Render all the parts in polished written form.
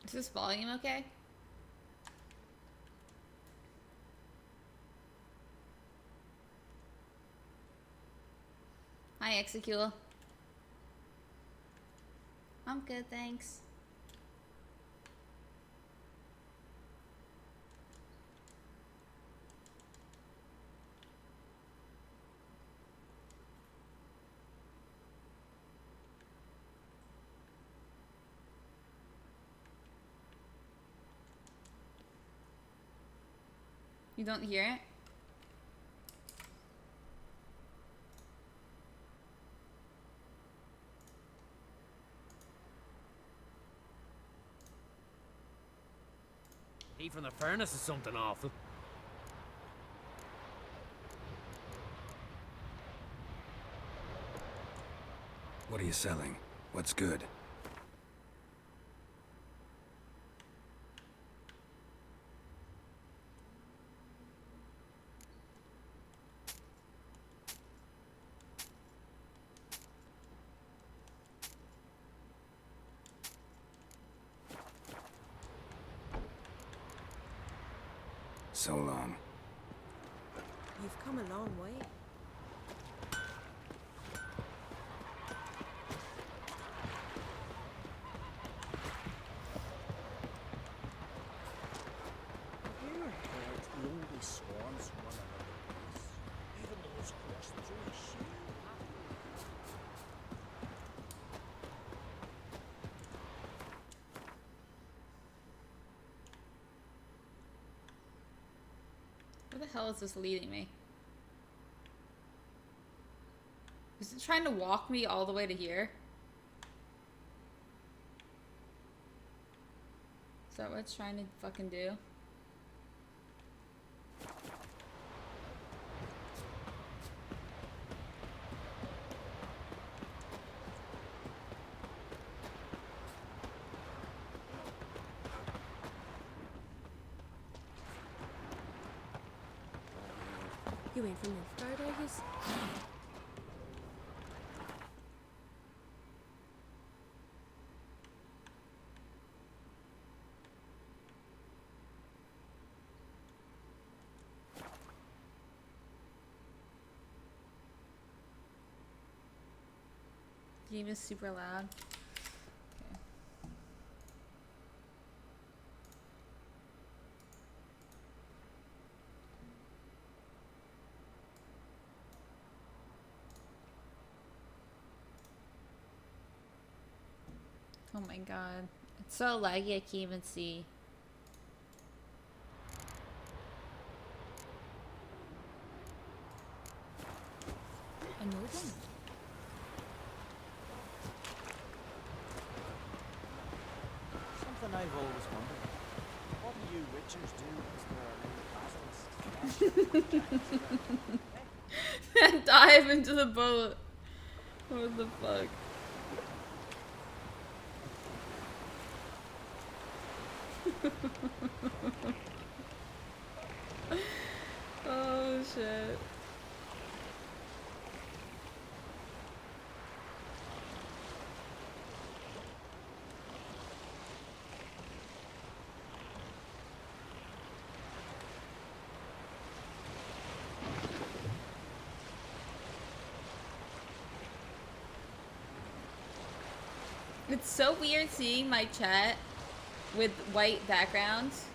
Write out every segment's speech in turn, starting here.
Is this volume okay? Hi, Execule. I'm good, thanks. You don't hear it? Heat from the furnace is something awful. What are you selling? What's good? So long. You've come a long way. Have you ever heard lonely swans run along the place? Even those crossings only sheep. Where the hell is this leading me? Is it trying to walk me all the way to here? Is that what it's trying to fucking do? You ain't from Nilfgaard, are you? Game is super loud. Okay. Oh my god. It's so laggy I can't even see. I know them. Something I've always wondered. What do you witchers do as there are no castles? Dive into the boat. What the fuck? Oh shit. It's so weird seeing my chat with white backgrounds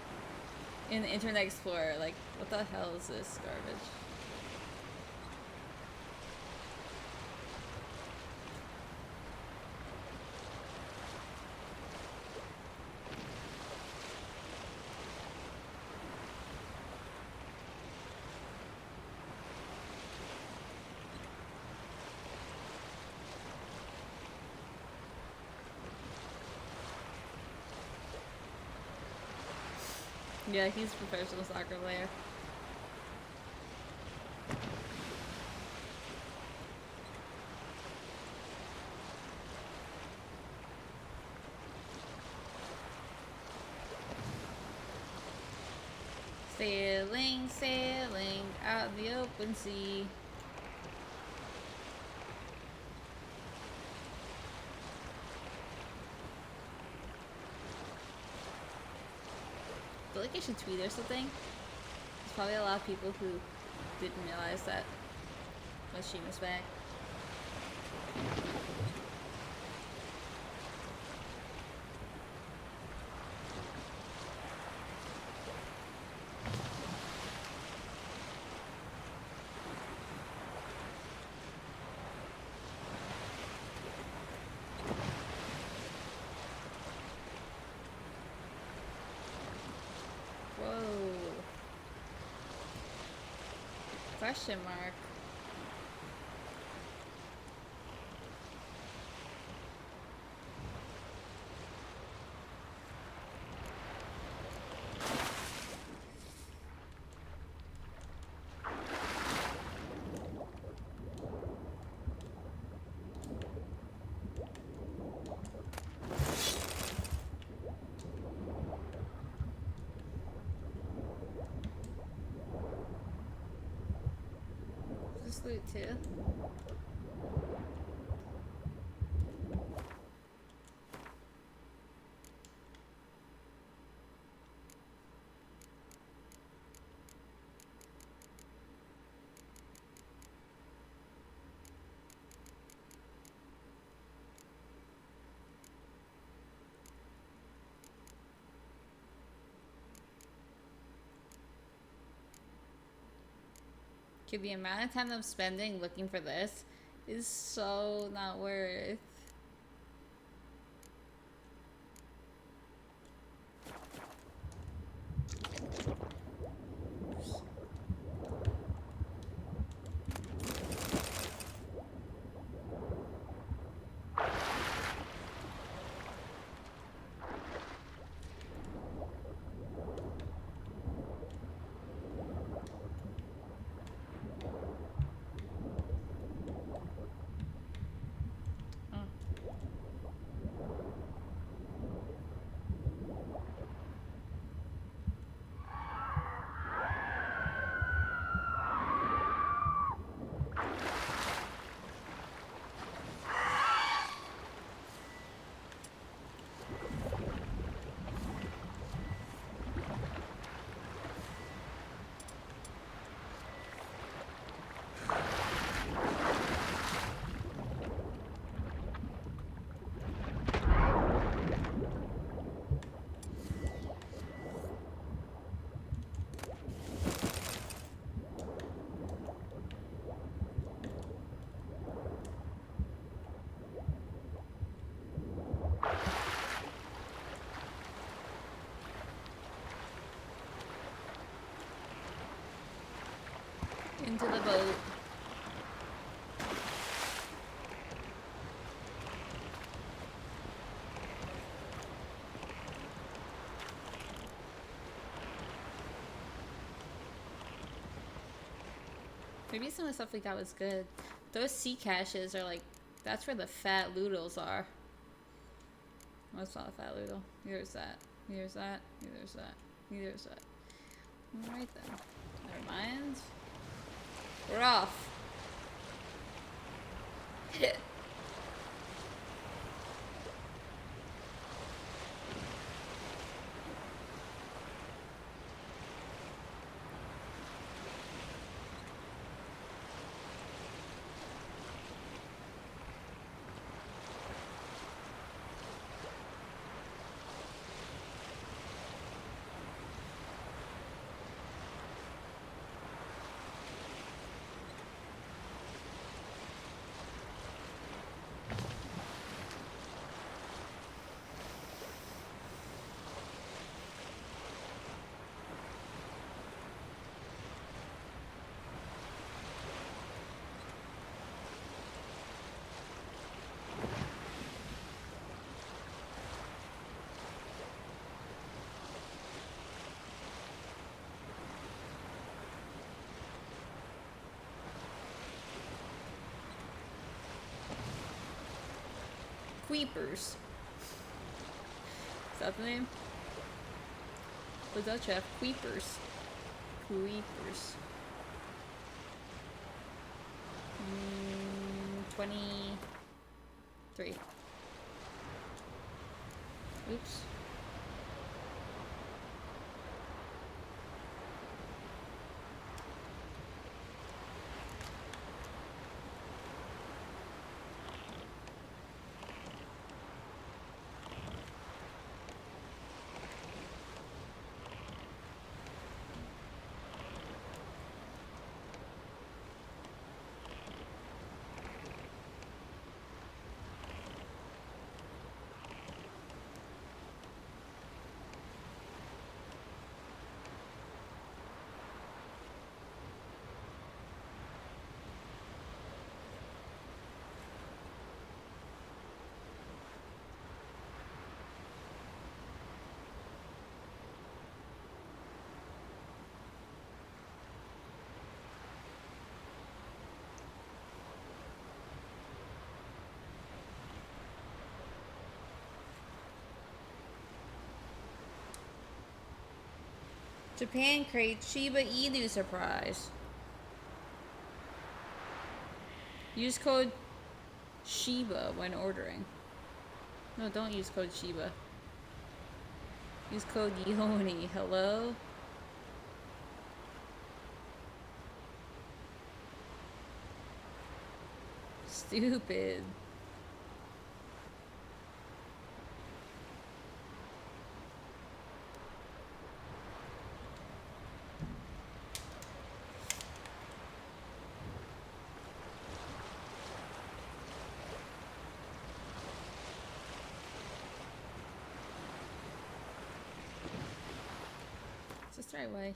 in the Internet Explorer. Like, what the hell is this garbage? Yeah, he's a professional soccer player. Sailing, sailing out in the open sea. feel like I should tweet or something. There's probably a lot of people who didn't realize that Mashima's back. Question mark. Loot too. The amount of time I'm spending looking for this is so not worth. Into the boat. Maybe some of the stuff we got was good. Those sea caches are like, that's where the fat loodles are. That's not a fat loodle. Here's that. Here's that. Here's that. Here's that. Alright then. Never mind. We're off. Queepers. Is that the name? The Dutch have Queepers. Queepers. 23. Oops. Japan crate Shiba Inu surprise. Use code Shiba when ordering. No, don't use code Shiba. Use code Yoni. Hello? Stupid. Is this the right way?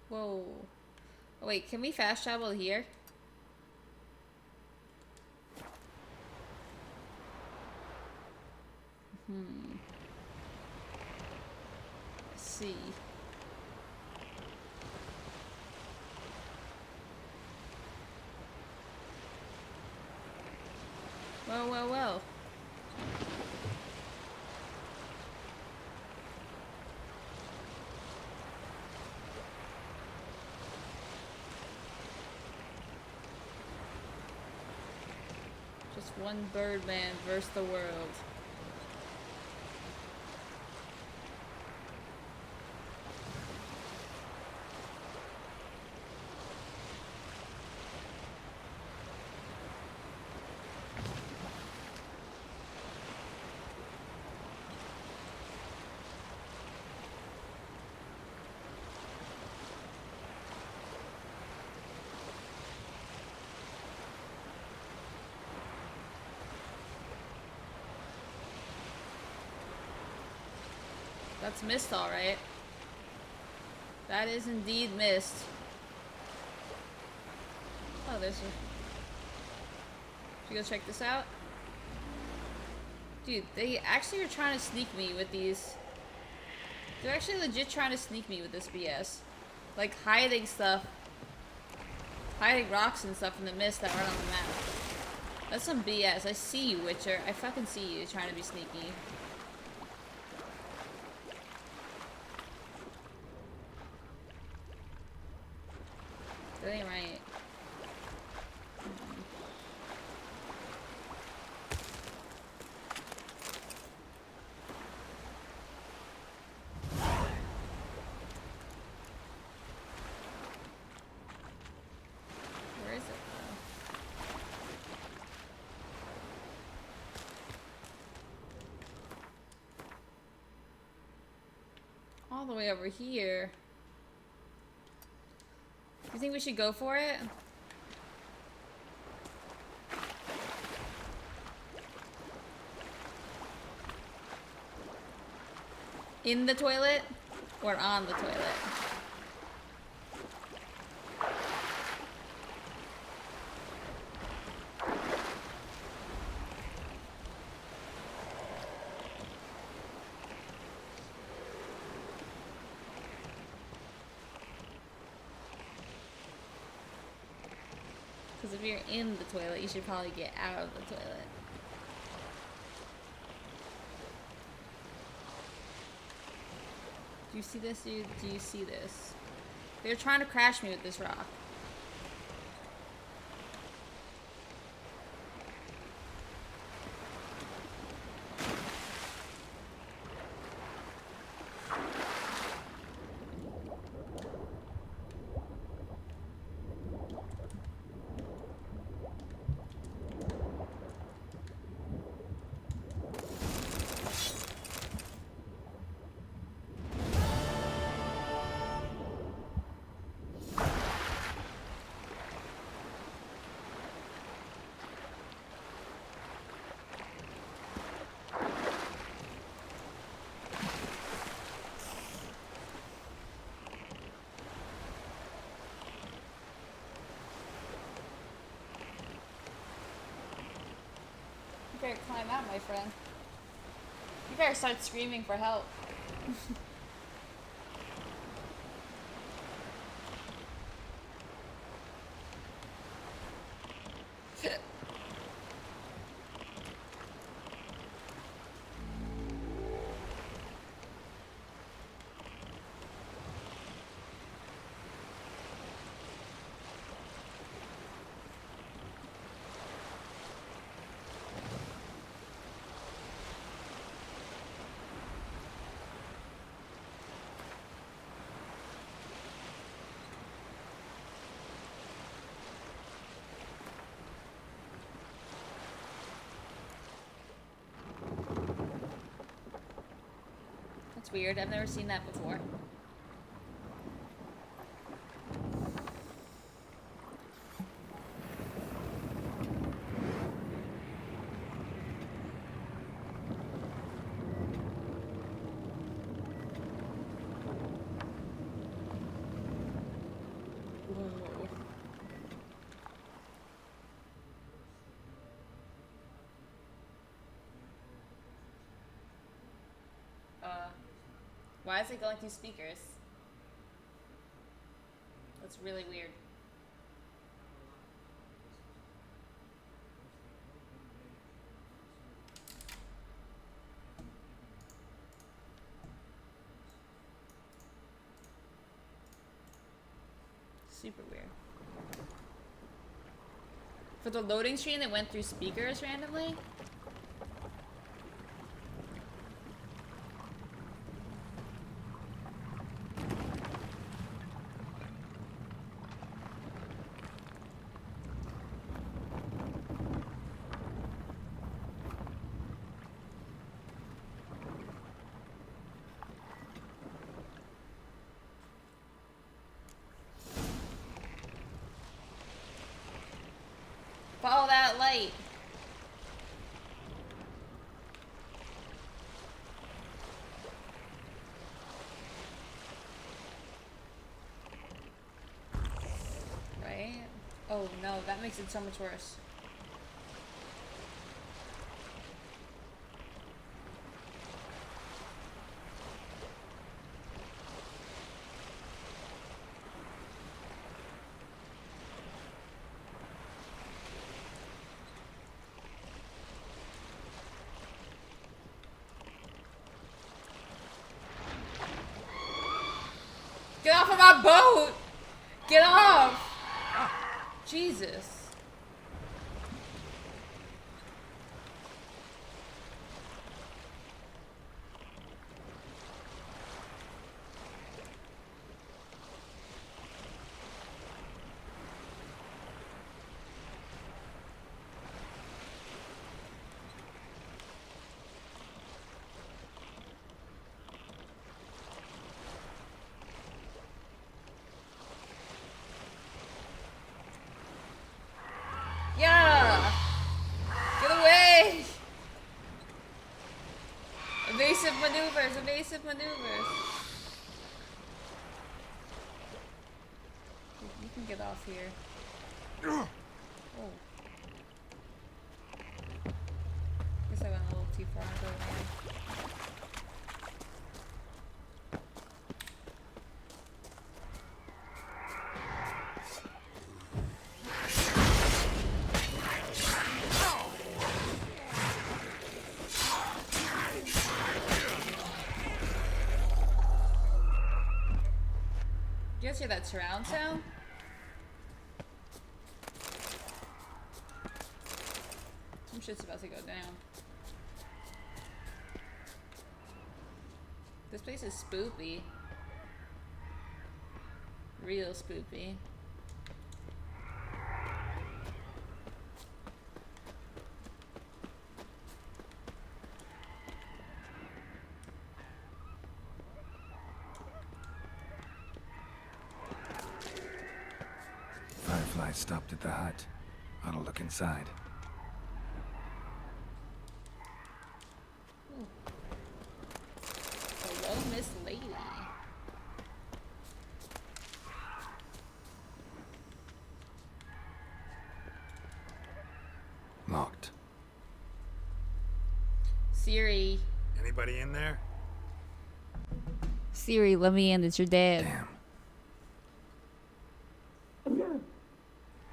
Whoa. Oh, wait, can we fast travel here? Let's see. Whoa, whoa, whoa. Just one Birdman versus the world. That's mist, alright. That is indeed mist. Oh, there's a... Should we go check this out? Dude, they actually are trying to sneak me with these. They're actually legit trying to sneak me with this BS. Like, hiding stuff. Hiding rocks and stuff in the mist that aren't on the map. That's some BS. I see you, Witcher. I fucking see you trying to be sneaky. That ain't right. Where is it though? All the way over here. You think we should go for it? In the toilet? Or on the toilet? Because if you're in the toilet, you should probably get out of the toilet. Do you see this, dude? Do you see this? They're trying to crash me with this rock. You better climb out, my friend. You better start screaming for help. It's weird. I've never seen that before. Whoa. Why is it going through speakers? That's really weird. Super weird. For the loading screen, it went through speakers randomly? Follow that light. Right? Oh no, that makes it so much worse. Get off of my boat! Get off! Jesus. Yeah! Get away! Evasive maneuvers, evasive maneuvers. You can get off here. Oh. Guess I went a little too far into the way. You guys hear that surround sound? Some shit's about to go down. This place is spoopy. Real spoopy. Firefly stopped at the hut. Ought to look inside. Hello, Miss Lady. Locked. Siri. Anybody in there? Siri, let me in. It's your dad. Damn.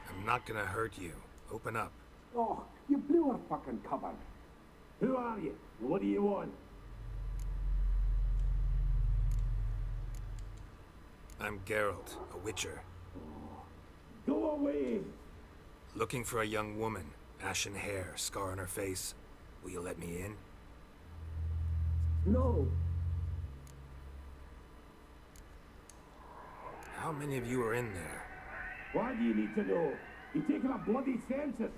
I'm not gonna hurt you. Open up. Oh, you blew our fucking cover. Who are you? What do you want? I'm Geralt, a witcher. Go away! Looking for a young woman. Ashen hair, scar on her face. Will you let me in? No. How many of you are in there? Why do you need to know? You taking a bloody census?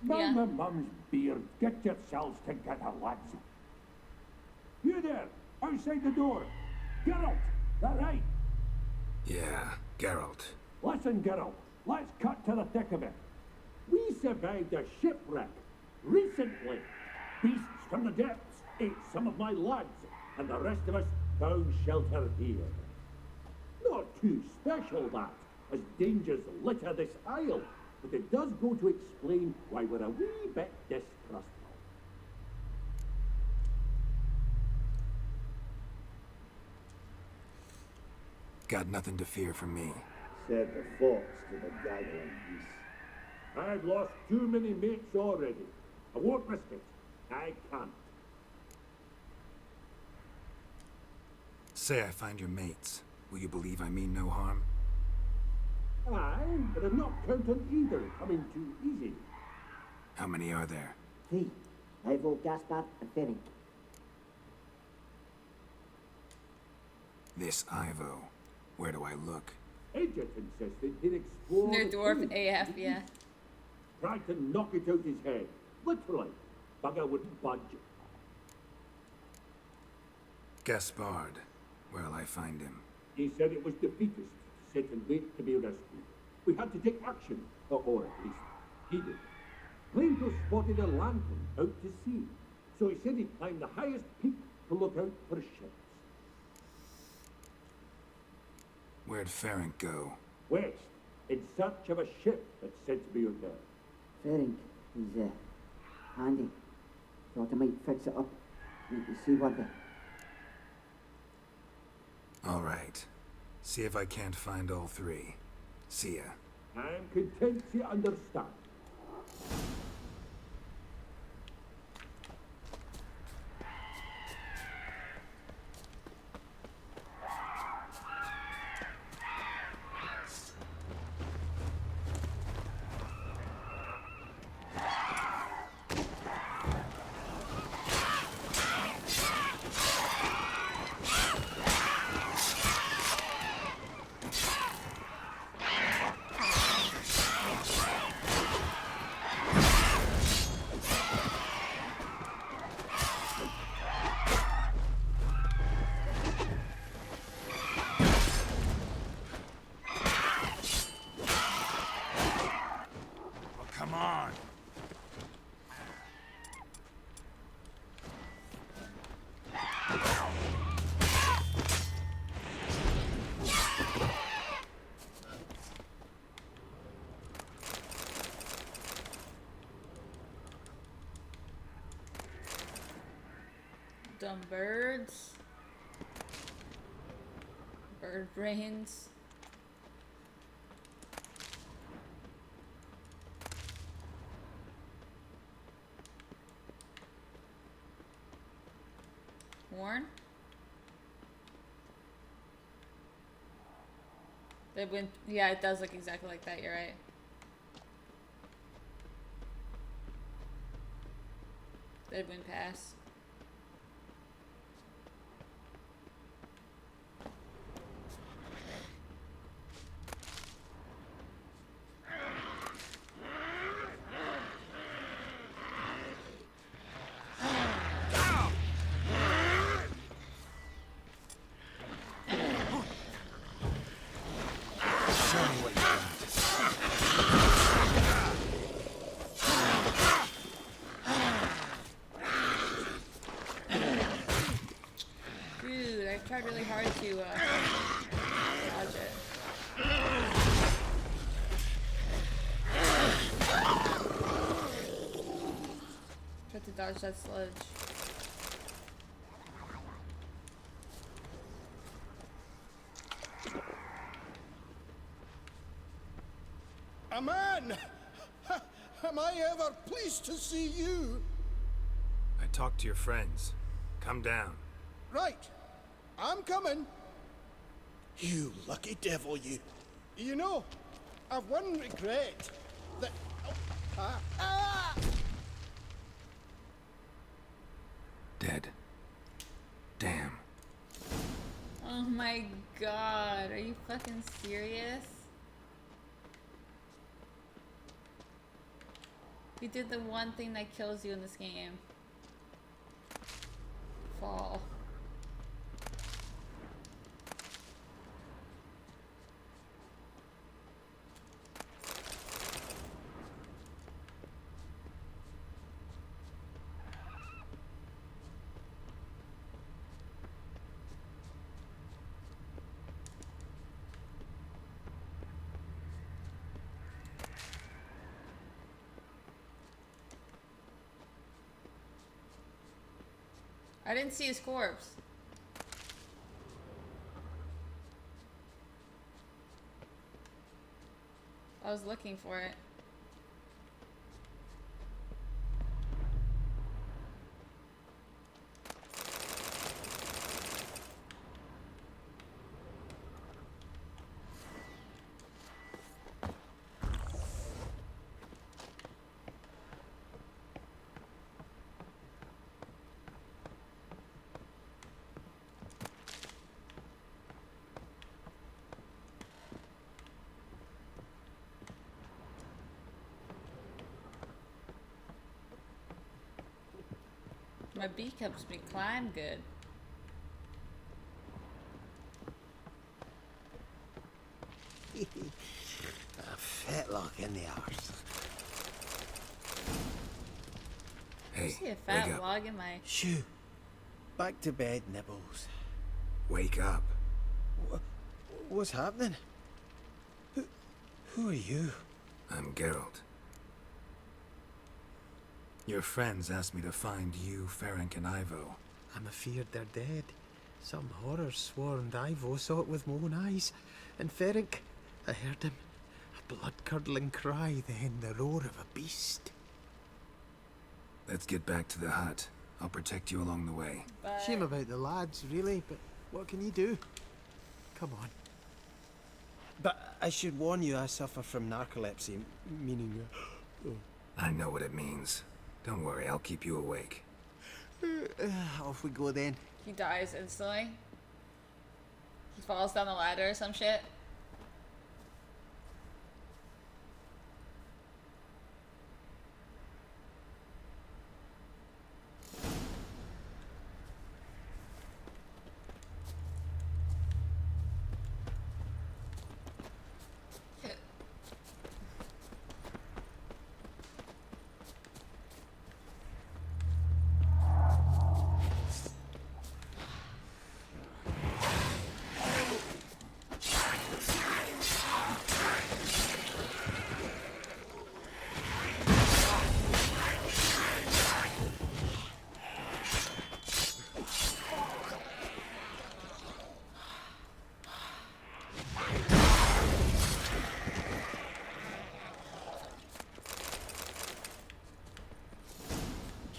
Yeah. Mum, mum's beard. Get yourselves together, lads. You there. outside the door. Geralt, that right? Yeah, Geralt. Listen, Geralt, let's cut to the thick of it. We survived a shipwreck recently. Beasts from the depths ate some of my lads, and the rest of us found shelter here. Not too special, that, as dangers litter this isle, but it does go to explain why we're a wee bit distrustful. Got nothing to fear from me. Said the fox to the gaggling beast. I've lost too many mates already. I won't risk it. I can't. Say I find your mates. Will you believe I mean no harm? Aye, but I'm not counting either coming too easy. How many are there? 3. Ivo, Gaspar, and Ferenc. This Ivo. Where do I look? Agent insisted he'd explore They're the dwarf tomb. AF, yeah. Tried to knock it out his head. Literally. Bugger wouldn't budge. Gaspard. Where'll I find him? He said it was defeatist, set and wait to be rescued. We had to take action, or at least he did. Claimed to have spotted a lantern out to sea, so he said he'd climb the highest peak to look out for ships. Where'd Ferenc go? West, in search of a ship that's said to be out there. Ferenc, he's handy. Thought I might fix it up, make it seaworthy. All right. See if I can't find all 3. See ya. I'm content to understand. Come on. Dumb birds. Bird brains. Warren? It went, yeah, it does look exactly like that, you're right. It went past. Show me what you got. Dude, I tried really hard to dodge it. Tried to dodge that sludge. A man! Am I ever pleased to see you? I talked to your friends. Come down. Right. I'm coming. You lucky devil, you. You know, I've one regret. That... Oh, ah! Dead. Damn. Oh my god, are you fucking serious? You did the one thing that kills you in this game. Fall. I didn't see his corpse. I was looking for it. My beak helps me climb good. A fetlock in the arse. I Hey, see a fat wake up. log in my... Shoo. Back to bed, Nibbles. Wake up. What's happening? Who are you? I'm Geralt. Your friends asked me to find you, Ferenc, and Ivo. I'm afeard they're dead. Some horrors sworn Ivo saw it with my own eyes. And Ferenc, I heard him. A blood-curdling cry, then the roar of a beast. Let's get back to the hut. I'll protect you along the way. But... Shame about the lads, really, but what can you do? Come on. But I should warn you, I suffer from narcolepsy, meaning... I know what it means. Don't worry, I'll keep you awake. Off we go then. He dies instantly. He falls down the ladder or some shit.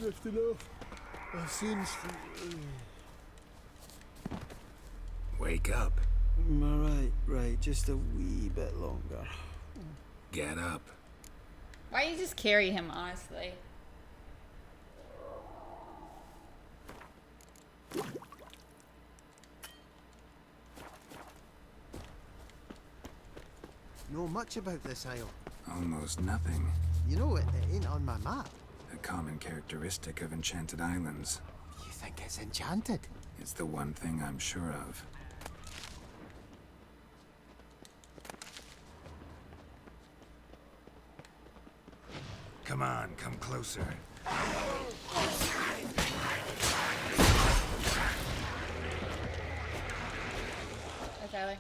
Drifting off. That seems... Wake up. Right. Just a wee bit longer. Get up. Why don't you just carry him, honestly? Know much about this isle? Almost nothing. You know, it ain't on my map. A common characteristic of enchanted islands. You think it's enchanted? It's the one thing I'm sure of. Come on, come closer. Hi, Tyler.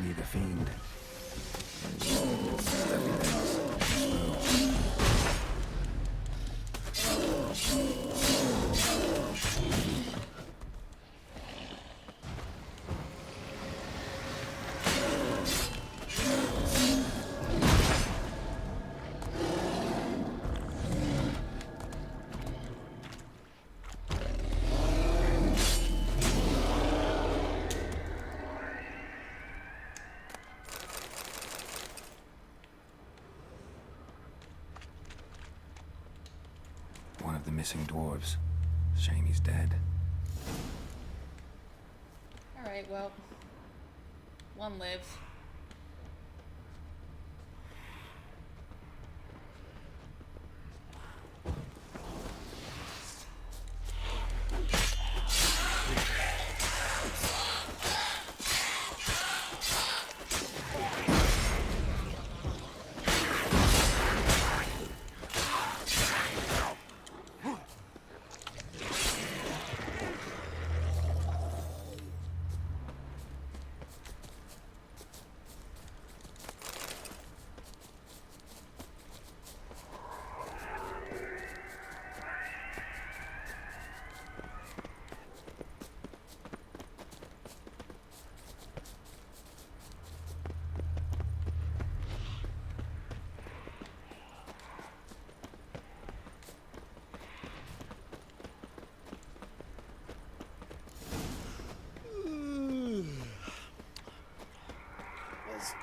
me the fiend. One of the missing dwarves. Shame he's dead. Alright, well. One lives.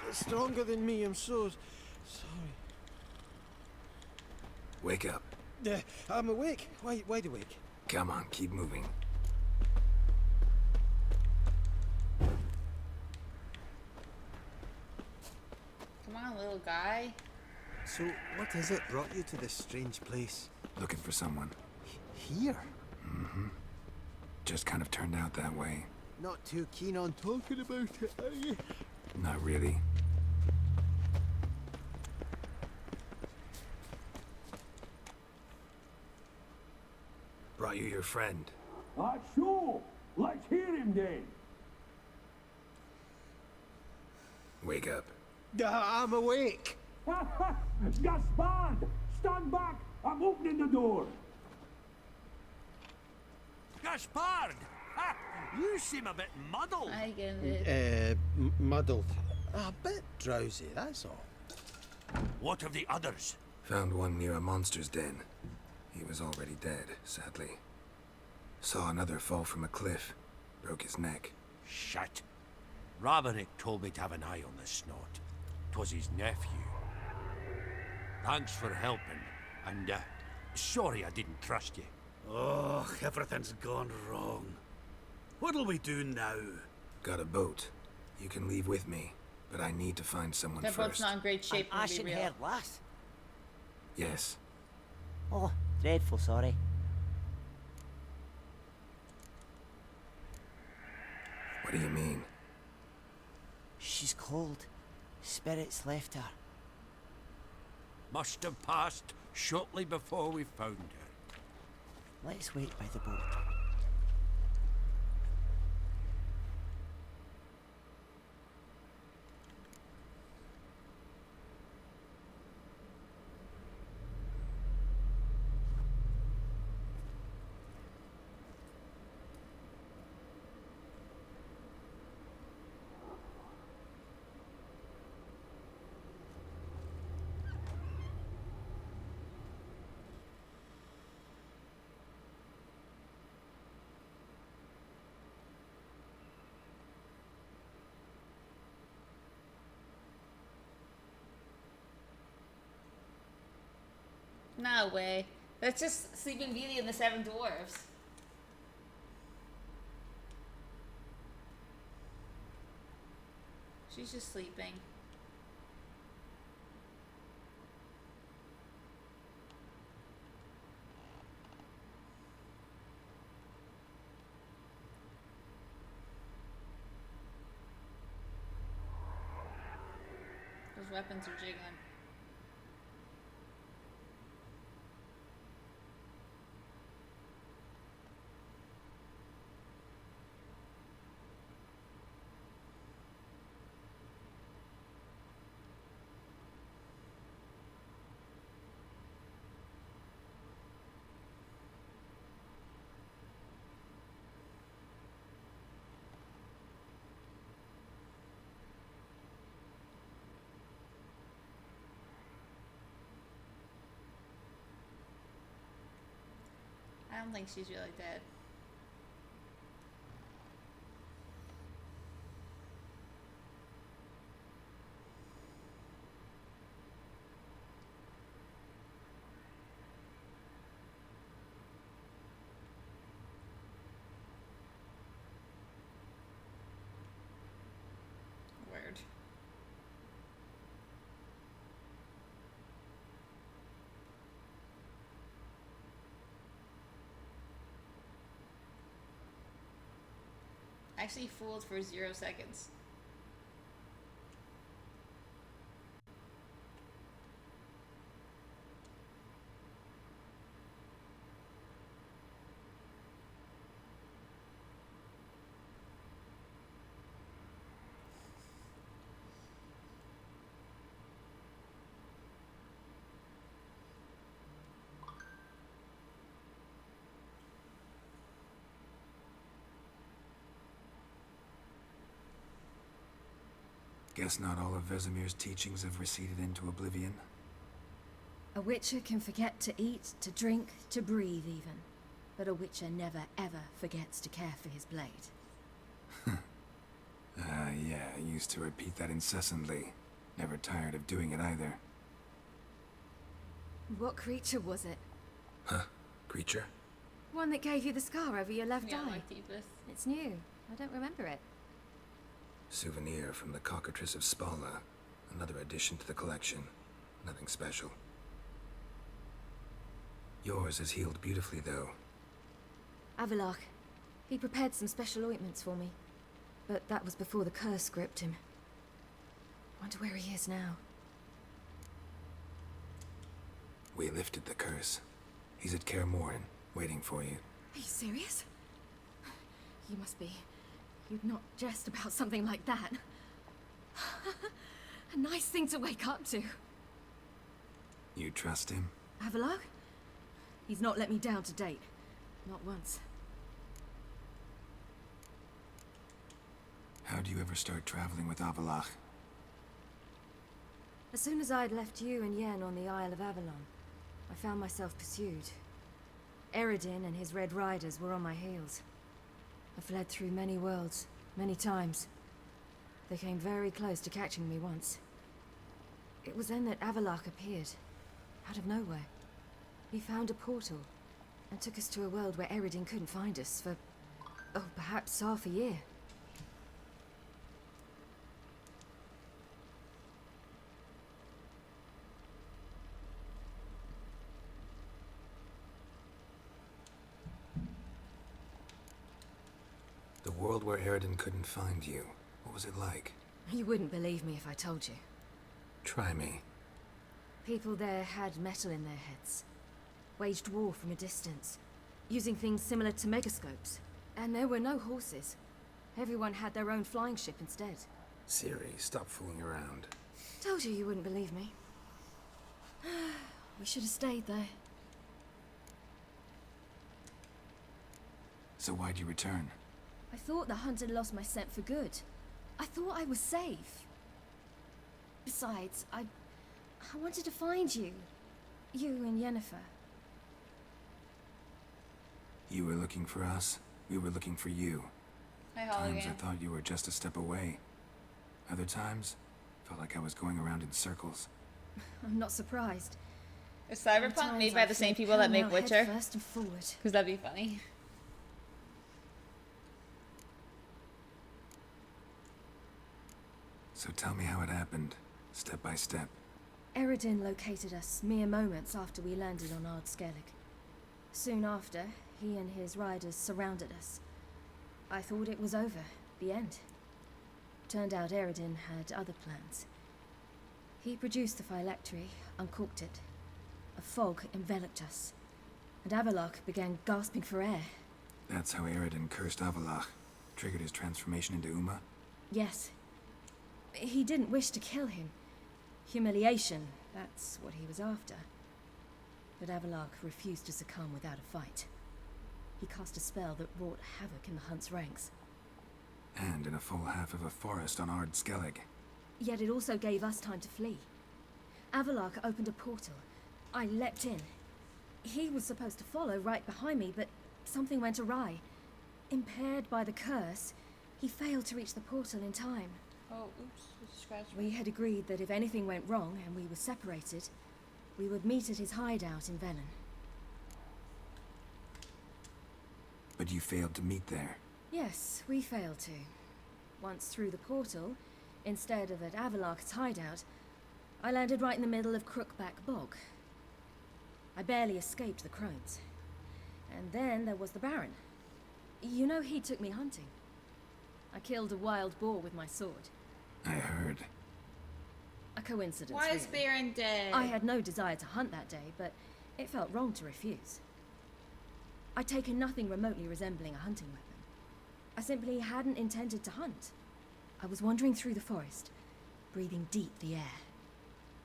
It's stronger than me, I'm so sorry. Wake up. I'm awake. Wide awake. Come on, keep moving. Come on, little guy. So, what is it brought you to this strange place? Looking for someone. Here? Just kind of turned out that way. Not too keen on talking about it, are you? Not really. Brought you your friend. Sure. Let's hear him then. Wake up. I'm awake. Gaspard! Stand back! I'm opening the door. Gaspard! Ha! You seem a bit muddled. I get it. Muddled. A bit drowsy, that's all. What of the others? Found one near a monster's den. He was already dead, sadly. Saw another fall from a cliff. Broke his neck. Shit. Raverick told me to have an eye on the snot. 'Twas his nephew. Thanks for helping, and sorry I didn't trust you. Oh, everything's gone wrong. What'll we do now? Got a boat. You can leave with me, but I need to find someone That first. boat's not in great shape An to be ashen real. haired lass. Yes. Oh, dreadful sorry. What do you mean? She's cold. Spirits left her. Must have passed shortly before we found her. Let's wait by the boat. No way. That's just Sleeping Beauty and the Seven Dwarfs. She's just sleeping. Those weapons are jiggling. don't think she's really dead. Weird. Actually fooled for 0 seconds. Guess not all of Vesemir's teachings have receded into oblivion. A witcher can forget to eat, to drink, to breathe even. But a witcher never ever forgets to care for his blade. Yeah, I used to repeat that incessantly. Never tired of doing it either. What creature was it? Huh? Creature? One that gave you the scar over your left Yeah, eye. like Deepest. It's new. I don't remember it. Souvenir from the cockatrice of Spala. Another addition to the collection. Nothing special. Yours has healed beautifully, though. Avalok. He prepared some special ointments for me. But that was before the curse gripped him. Wonder where he is now. We lifted the curse. He's at Kaer Morhen, waiting for you. Are you serious? You must be. You'd not jest about something like that. A nice thing to wake up to. You trust him? Avalok? He's not let me down to date. Not once. How'd you ever start traveling with Avalach? As soon as I'd left you and Yen on the Isle of Avalon, I found myself pursued. Eredin and his Red Riders were on my heels. I fled through many worlds, many times. They came very close to catching me once. It was then that Avalok appeared, out of nowhere. He found a portal, and took us to a world where Eredin couldn't find us for, oh, perhaps half a year. The world where Eredin couldn't find you. What was it like? You wouldn't believe me if I told you. Try me. People there had metal in their heads. Waged war from a distance, using things similar to megascopes. And there were no horses. Everyone had their own flying ship instead. Siri, stop fooling around. Told you wouldn't believe me. We should have stayed there. So why'd you return? I thought the hunt had lost my scent for good. I thought I was safe. Besides, I wanted to find you. You and Yennefer. You were looking for us. We were looking for you. Hi, Times I Hologram. thought you were just a step away. Other times, felt like I was going around in circles. I'm not surprised. Is Cyberpunk Sometimes made by I the same think people that make pell-mell head Witcher? first and forward. Because that'd be funny. So tell me how it happened, step by step. Eredin located us mere moments after we landed on Ard Skellig. Soon after, he and his riders surrounded us. I thought it was over, the end. Turned out Eredin had other plans. He produced the phylactery, uncorked it. A fog enveloped us, and Avalok began gasping for air. That's how Eredin cursed Avalach, triggered his transformation into Uma? Yes. He didn't wish to kill him. Humiliation, that's what he was after. But Avalok refused to succumb without a fight. He cast a spell that wrought havoc in the hunt's ranks. And in a full half of a forest on Ard Skellig. Yet it also gave us time to flee. Avalok opened a portal. I leapt in. He was supposed to follow right behind me, but something went awry. Impaired by the curse, he failed to reach the portal in time. Oh, oops, just scratched me. We had agreed that if anything went wrong and we were separated, we would meet at his hideout in Velen. But you failed to meet there. Yes, we failed to. Once through the portal, instead of at Avalok's hideout, I landed right in the middle of Crookback Bog. I barely escaped the crones. And then there was the Baron. You know, he took me hunting. I killed a wild boar with my sword. I heard. A coincidence, Why is really. Baron dead? I had no desire to hunt that day, but it felt wrong to refuse. I'd taken nothing remotely resembling a hunting weapon. I simply hadn't intended to hunt. I was wandering through the forest, breathing deep the air.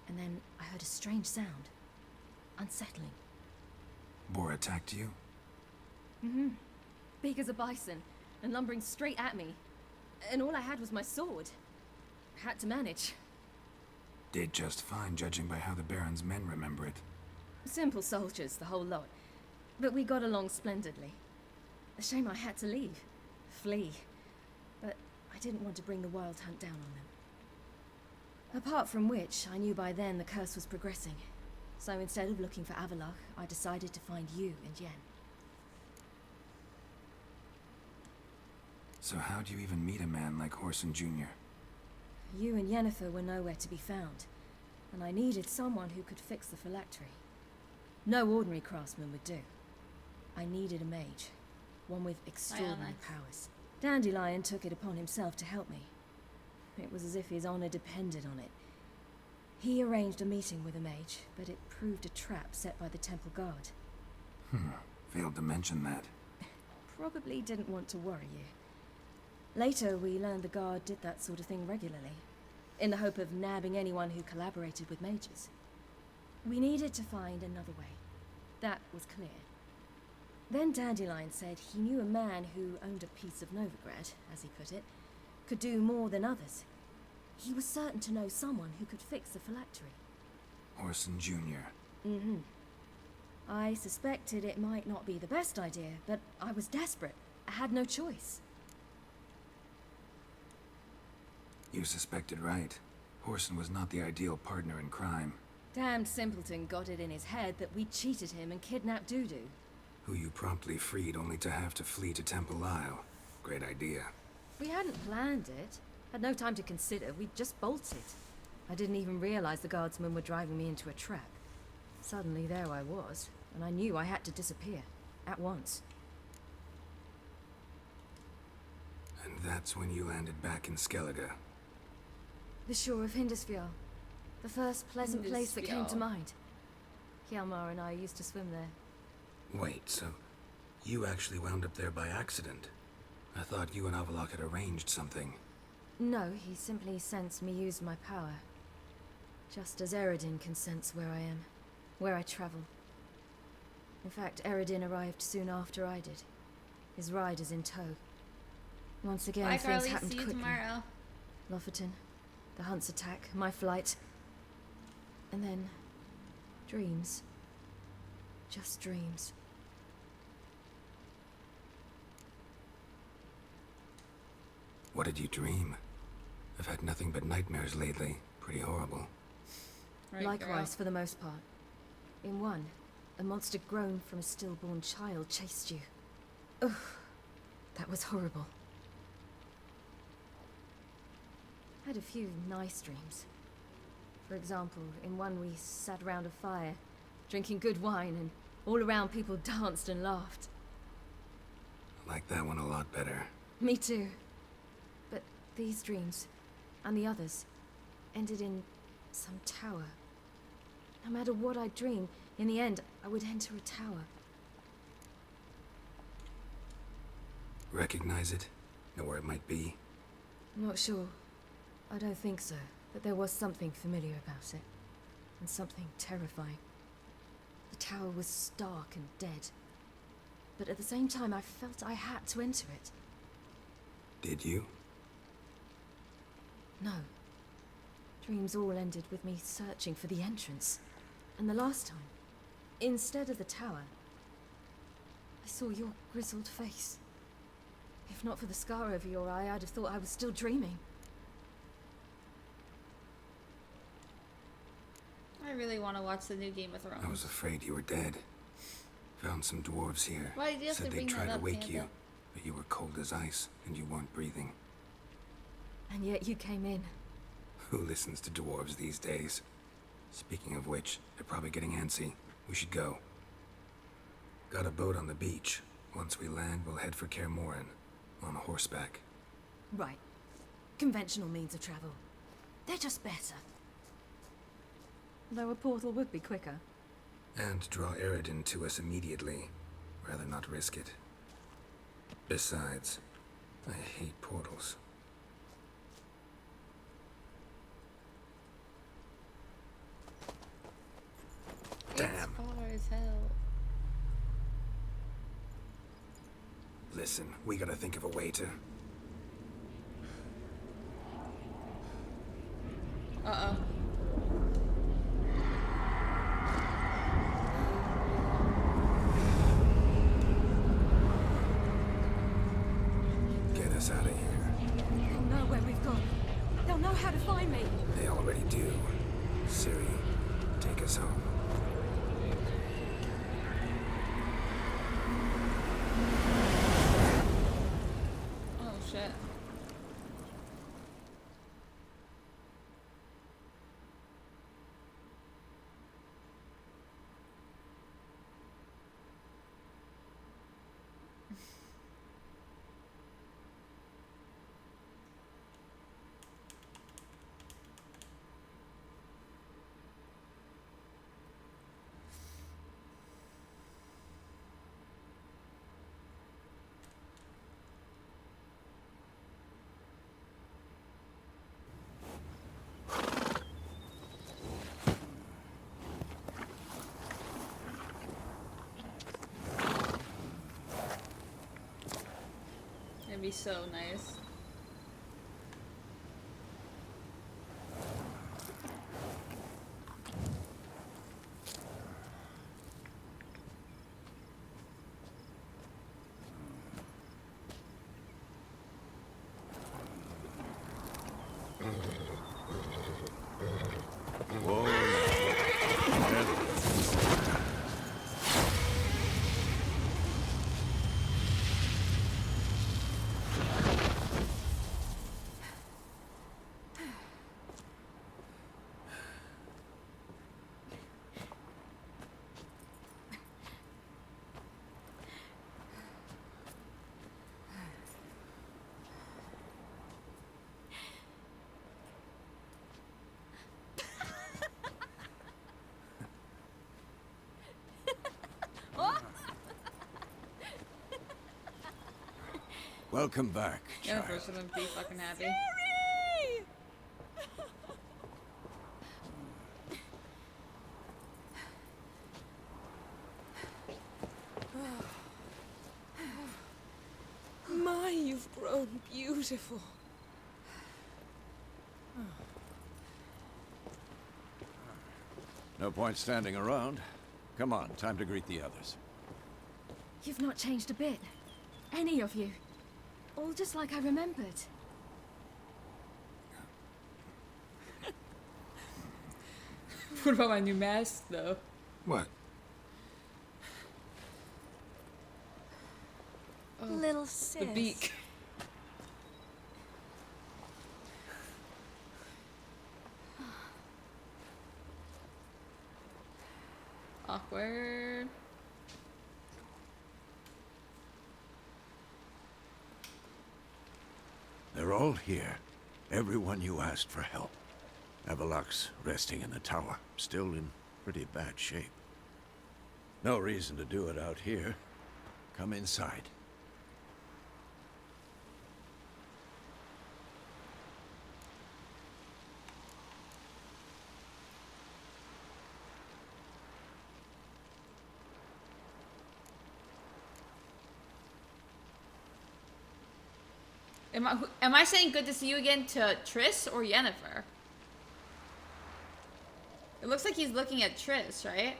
And then I heard a strange sound. Unsettling. Boar attacked you? Mm-hmm. Big as a bison, and lumbering straight at me. And all I had was my sword. Had to manage. Did just fine, judging by how the Baron's men remember it. Simple soldiers, the whole lot. But we got along splendidly. A shame I had to leave. Flee. But I didn't want to bring the wild hunt down on them. Apart from which, I knew by then the curse was progressing. So instead of looking for Avalok, I decided to find you and Yen. So how'd you even meet a man like Horson Jr.? You and Yennefer were nowhere to be found, and I needed someone who could fix the phylactery. No ordinary craftsman would do. I needed a mage, one with extraordinary powers. Dandelion took it upon himself to help me. It was as if his honor depended on it. He arranged a meeting with a mage, but it proved a trap set by the temple guard. Failed to mention that. Probably didn't want to worry you. Later, we learned the guard did that sort of thing regularly, in the hope of nabbing anyone who collaborated with mages. We needed to find another way. That was clear. Then Dandelion said he knew a man who owned a piece of Novigrad, as he put it, could do more than others. He was certain to know someone who could fix the phylactery. Horson Jr. Mm-hmm. I suspected it might not be the best idea, but I was desperate. I had no choice. You suspected right. Horson was not the ideal partner in crime. Damned simpleton got it in his head that we cheated him and kidnapped Dudu. Who you promptly freed only to have to flee to Temple Isle. Great idea. We hadn't planned it. Had no time to consider. We just bolted. I didn't even realize the guardsmen were driving me into a trap. Suddenly there I was, and I knew I had to disappear. At once. And that's when you landed back in Skellige. The shore of Hindisfjall. The first pleasant place that came to mind. Hjalmar and I used to swim there. Wait, so you actually wound up there by accident? I thought you and Avalok had arranged something. No, he simply sensed me use my power. Just as Eredin can sense where I am, where I travel. In fact, Eredin arrived soon after I did. His riders in tow. Once again, Bye, things Carly. happened See you quickly. tomorrow. Lofoten, the hunt's attack, my flight. And then, dreams. Just dreams. What did you dream? I've had nothing but nightmares lately. Pretty horrible. Right, Likewise, girl. for the most part. In one, a monster grown from a stillborn child chased you. Ugh, that was horrible. Had a few nice dreams. For example, in one we sat around a fire, drinking good wine, and all around people danced and laughed. I like that one a lot better. Me too. But these dreams, and the others, ended in some tower. No matter what I dreamed, in the end, I would enter a tower. Recognize it? Know where it might be? Not sure. I don't think so, but there was something familiar about it. And something terrifying. The tower was stark and dead. But at the same time, I felt I had to enter it. Did you? No. Dreams all ended with me searching for the entrance. And the last time, Instead of the tower, I saw your grizzled face. If not for the scar over your eye, I'd have thought I was still dreaming. I really want to watch the new Game of Thrones. I was afraid you were dead. Found some dwarves here. Why did you have to Said bring they'd try that to up, wake Panda? you, but you were cold as ice and you weren't breathing. And yet you came in. Who listens to dwarves these days? Speaking of which, they're probably getting antsy. We should go. Got a boat on the beach. Once we land, we'll head for Kaer Morhen. On horseback. Right. Conventional means of travel. They're just better. Though a portal would be quicker. And draw Eredin to us immediately. Rather not risk it. Besides, I hate portals. Damn. It's far as hell. Listen, we gotta think of a way to... Uh-oh. get us out of here. They'll know where we've gone. They'll know how to find me. They already do. Ciri, take us home. Oh, shit. It'd be so nice. Welcome back, child. Jennifer shouldn't be fucking happy. My, you've grown beautiful. No point standing around. Come on, time to greet the others. You've not changed a bit. Any of you. All just like I remembered. What about my new mask, though? What? Oh, Little sis. the beak. Awkward. They're all here. Everyone you asked for help. Avalok's resting in the tower, still in pretty bad shape. No reason to do it out here. Come inside. Am I saying good to see you again to Triss or Yennefer? It looks like he's looking at Triss, right?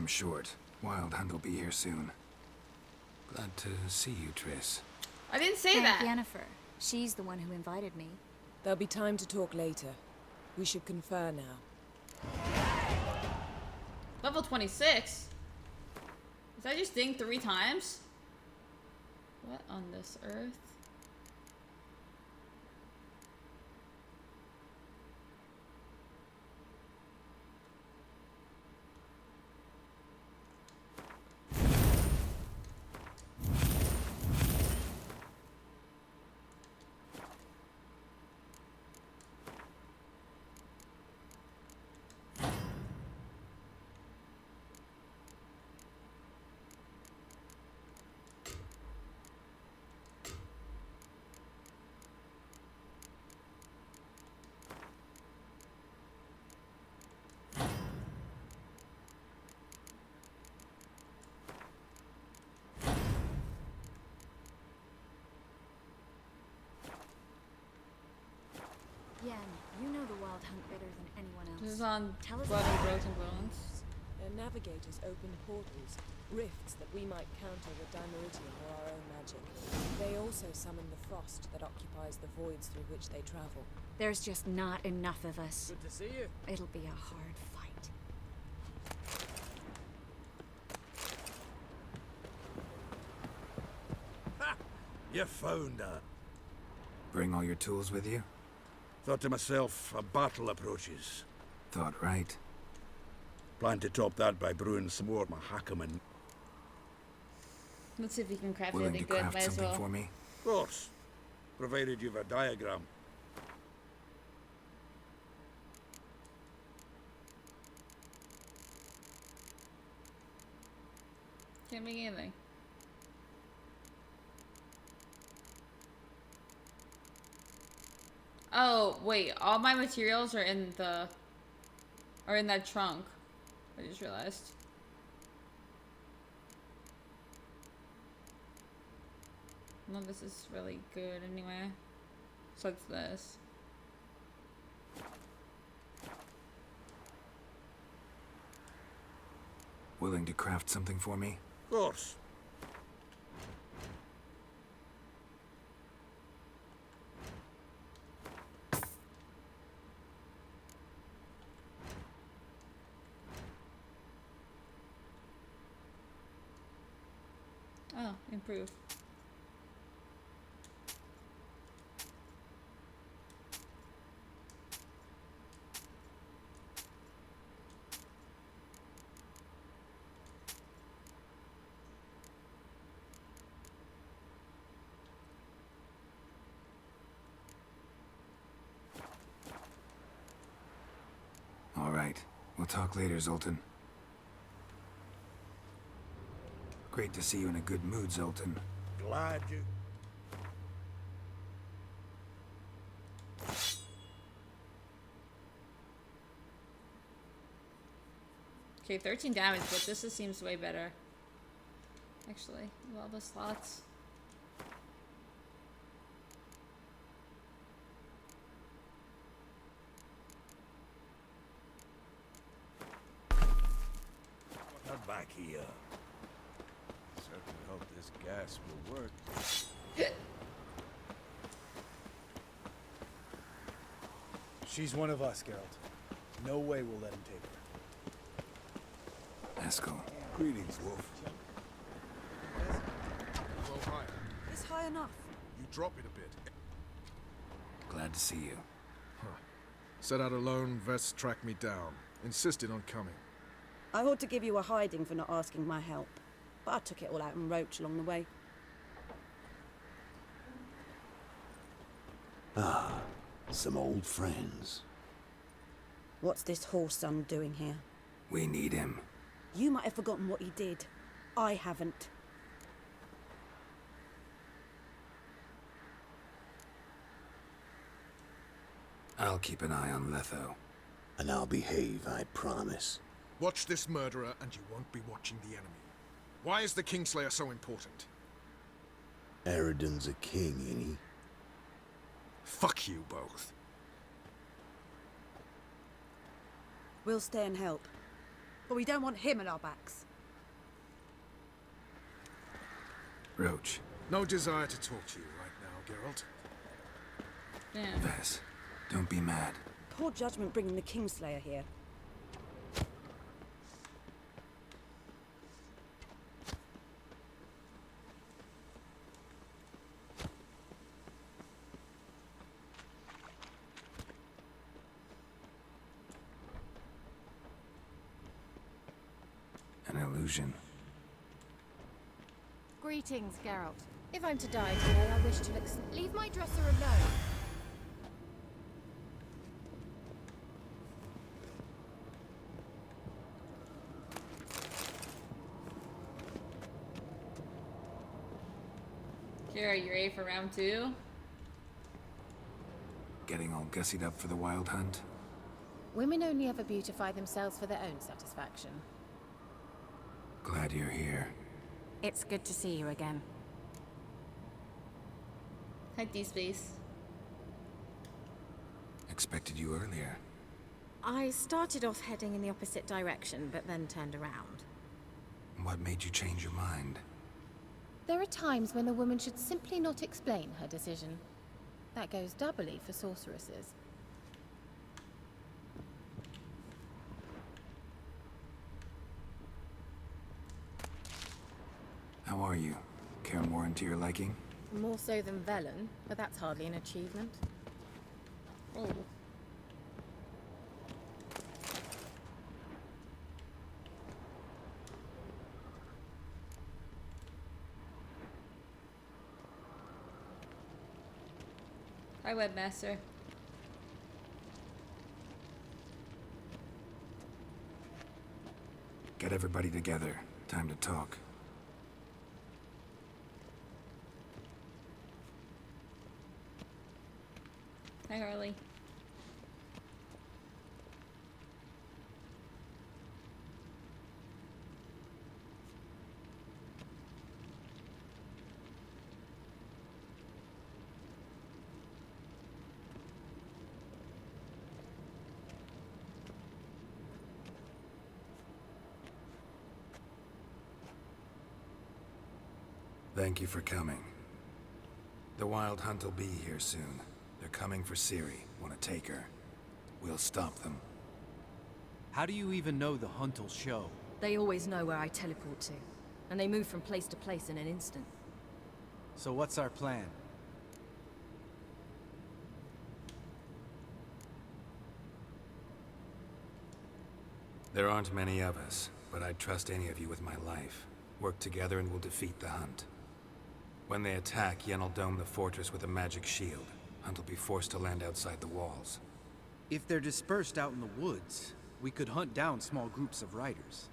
I'm short. Wild Hunt will be here soon. Glad to see you, Triss. I didn't say Thank that. Yennefer. She's the one who invited me. There'll be time to talk later. We should confer now. Level 26? Is that just ding 3 times? What on this earth? Yen, you know the Wild Hunt better than anyone else. This is on Tell us Blood about and it. Broken Bones. Their navigators opened portals, rifts that we might counter with Dimeridium or our own magic. They also summon the frost that occupies the voids through which they travel. There's just not enough of us. Good to see you. It'll be a hard fight. You found her. Bring all your tools with you? Thought to myself, a battle approaches. Thought right. Plan to top that by brewing some more Mahakaman. Let's see if we can craft Willing anything to good. craft Might as something well. for me? Of course. Provided you've a diagram. Can't make anything. Oh, wait. All my materials are in that trunk. I just realized. None of this is really good anyway. So it's this. Willing to craft something for me? Of course. Oh, improve. All right. We'll talk later, Zoltan. Great to see you in a good mood, Zoltan. Glad you... Okay, 13 damage, but this seems way better. Actually, with all the slots. Not back here. Certainly hope this gas will work. She's one of us, Geralt. No way we'll let him take her. Eskel. Greetings, Wolf. Go higher. It's high enough. You drop it a bit. Glad to see you. Set out alone, Vest tracked me down. Insisted on coming. I ought to give you a hiding for not asking my help, but I took it all out in Roach along the way. Ah, some old friends. What's this whoreson doing here? We need him. You might have forgotten what he did. I haven't. I'll keep an eye on Letho. And I'll behave, I promise. Watch this murderer and you won't be watching the enemy. Why is the Kingslayer so important? Eridan's a king, ain't he? Fuck you both. We'll stay and help. but we don't want him at our backs. Roach. No desire to talk to you right now, Geralt. Damn. Vess, don't be mad. Poor judgment bringing the Kingslayer here. An illusion. Greetings, Geralt. If I'm to die today, I wish to leave my dresser alone. Kira, you ready for round 2? Getting all gussied up for the wild hunt? Women only ever beautify themselves for their own satisfaction. Glad you're here. It's good to see you again. Hi, D-Space. Expected you earlier. I started off heading in the opposite direction, but then turned around. What made you change your mind? There are times when a woman should simply not explain her decision. That goes doubly for sorceresses. How are you? Kaer Morhen to your liking? More so than Velen, but that's hardly an achievement. Oh. Hi, Webmaster. Get everybody together. Time to talk. Hi, Harley. Thank you for coming. The Wild Hunt will be here soon. They're coming for Ciri. Want to take her? We'll stop them. How do you even know the hunt will show? They always know where I teleport to, and they move from place to place in an instant. So what's our plan? There aren't many of us, but I'd trust any of you with my life. Work together and we'll defeat the Hunt. When they attack, Yen'll dome the fortress with a magic shield. Hunt will be forced to land outside the walls. If they're dispersed out in the woods, we could hunt down small groups of riders.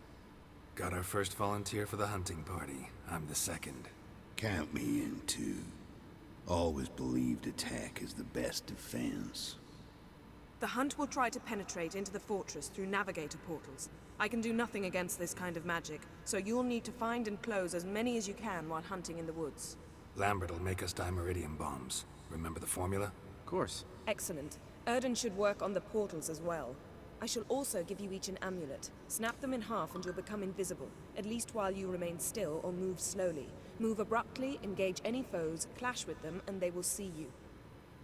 Got our first volunteer for the hunting party. I'm the second. Count me in too. Always believed attack is the best defense. The Hunt will try to penetrate into the fortress through navigator portals. I can do nothing against this kind of magic, so you'll need to find and close as many as you can while hunting in the woods. Lambert will make us dimeridium bombs. Remember the formula? Of course. Excellent. Erden should work on the portals as well. I shall also give you each an amulet. Snap them in half and you'll become invisible, at least while you remain still or move slowly. Move abruptly, engage any foes, clash with them, and they will see you.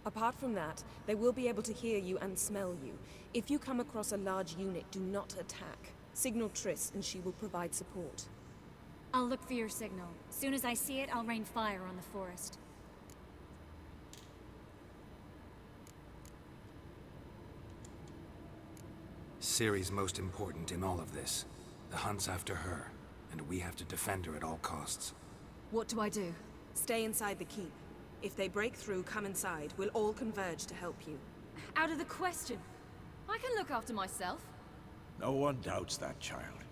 Apart from that, they will be able to hear you and smell you. If you come across a large unit, do not attack. Signal Triss and she will provide support. I'll look for your signal. Soon as I see it, I'll rain fire on the forest. Ciri's most important in all of this. The Hunt's after her, and we have to defend her at all costs. What do I do? Stay inside the keep. If they break through, come inside. We'll all converge to help you. Out of the question. I can look after myself. No one doubts that, child.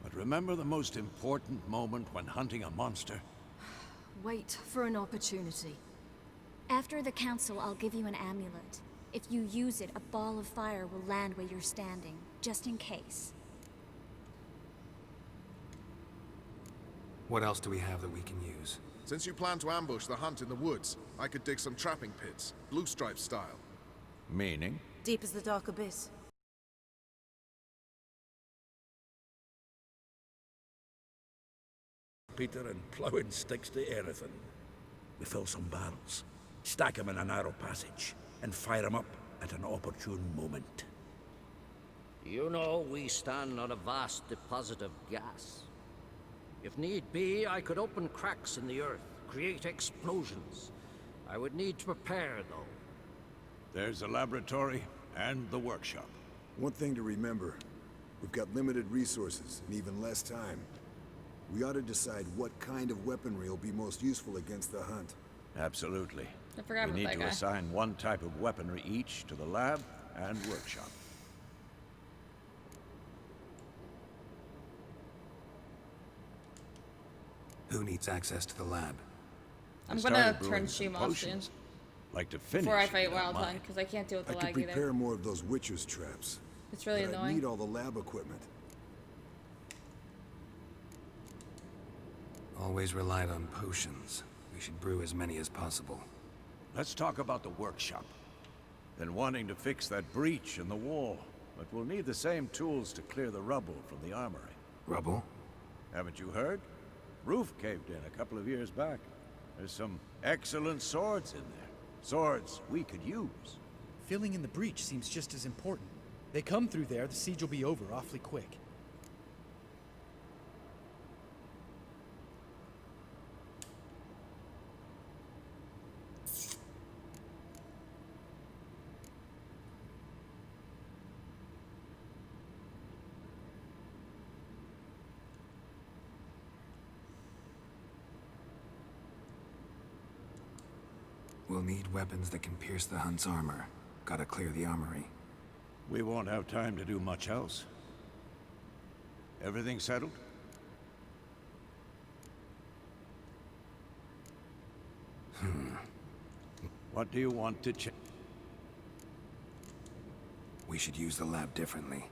But remember the most important moment when hunting a monster? Wait for an opportunity. After the council, I'll give you an amulet. If you use it, a ball of fire will land where you're standing, just in case. What else do we have that we can use? Since you plan to ambush the Hunt in the woods, I could dig some trapping pits, blue stripe style. Meaning? Deep as the dark abyss. saltpeter and ploughing sticks to anything. We fill some barrels, stack them in a narrow passage, and fire them up at an opportune moment. You know, we stand on a vast deposit of gas. If need be, I could open cracks in the earth, create explosions. I would need to prepare, though. There's the laboratory and the workshop. One thing to remember, we've got limited resources and even less time. We ought to decide what kind of weaponry will be most useful against the hunt. Absolutely. I forgot We about need that to guy. assign one type of weaponry each to the lab and workshop. Who needs access to the lab? I'm I gonna started turn brewing stream some off soon. potions. Like to finish Before I if fight you don't Wild Hunt, mind. because I can't deal with the I could lag prepare either. more of those Witcher's traps. It's really but I annoying. need all the lab equipment. Always relied on potions. We should brew as many as possible. Let's talk about the workshop. Been wanting to fix that breach in the wall, but we'll need the same tools to clear the rubble from the armory. Rubble? Haven't you heard? Roof caved in a couple of years back. There's some excellent swords in there. Swords we could use. Filling in the breach seems just as important. They come through there, the siege will be over awfully quick. We'll need weapons that can pierce the hunt's armor. Gotta clear the armory. We won't have time to do much else. Everything settled? What do you want to check? We should use the lab differently.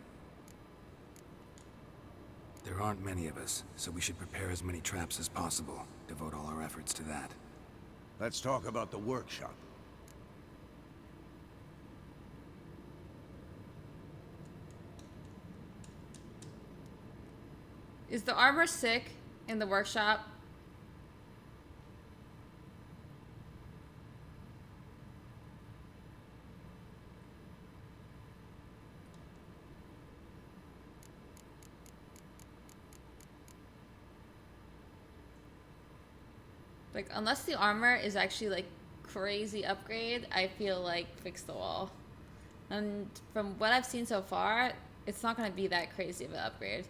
There aren't many of us, so we should prepare as many traps as possible. Devote all our efforts to that. Let's talk about the workshop. Is the armor sick in the workshop? Like, unless the armor is actually, like, crazy upgrade, I feel like fix the wall. And from what I've seen so far, it's not going to be that crazy of an upgrade.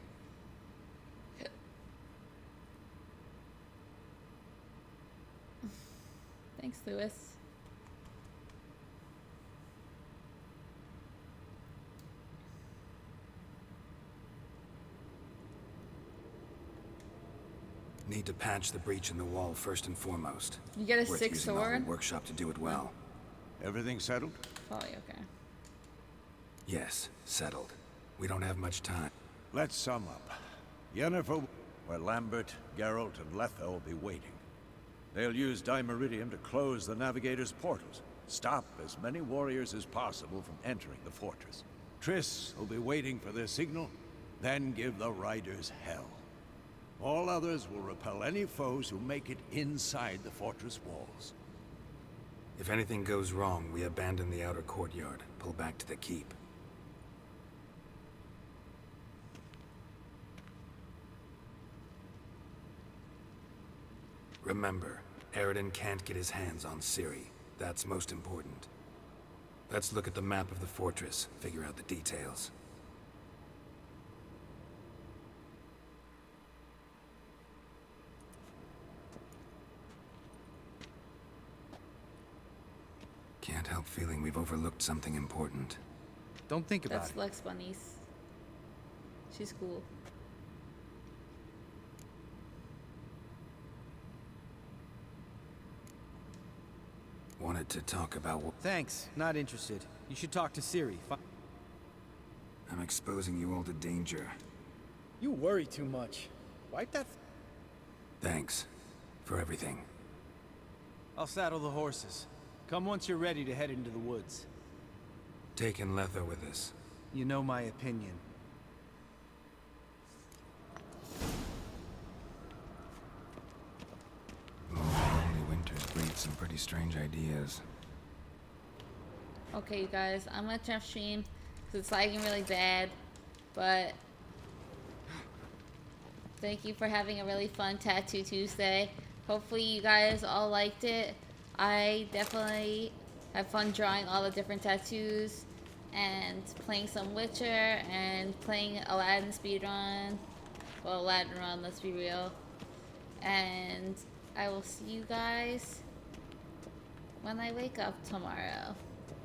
Thanks, Lewis. Need to patch the breach in the wall first and foremost. You get a Worth sick using all the sword? workshop to do it well. Everything settled? Probably okay. Yes, settled. We don't have much time. Let's sum up. Yennefer, where Lambert, Geralt, and Letha will be waiting. They'll use Dimeridium to close the Navigator's portals. Stop as many warriors as possible from entering the fortress. Triss will be waiting for their signal, then give the riders hell. All others will repel any foes who make it inside the fortress walls. If anything goes wrong, we abandon the outer courtyard, pull back to the keep. Remember, Aridin can't get his hands on Ciri. That's most important. Let's look at the map of the fortress, figure out the details. Can't help feeling we've overlooked something important. Don't think about That's it. Lex Bunnies. She's cool. Wanted to talk about what... Thanks, not interested. You should talk to Ciri. I'm exposing you all to danger. You worry too much. Wipe that. Thanks for everything. I'll saddle the horses. Come once you're ready to head into the woods. Taking Letha with us. You know my opinion. got some pretty strange ideas. Okay, you guys, I'm gonna turn off stream because it's lagging really bad. But thank you for having a really fun Tattoo Tuesday. Hopefully you guys all liked it. I definitely had fun drawing all the different tattoos and playing some Witcher and playing Aladdin speedrun. Well, Aladdin run, let's be real. And I will see you guys when I wake up tomorrow.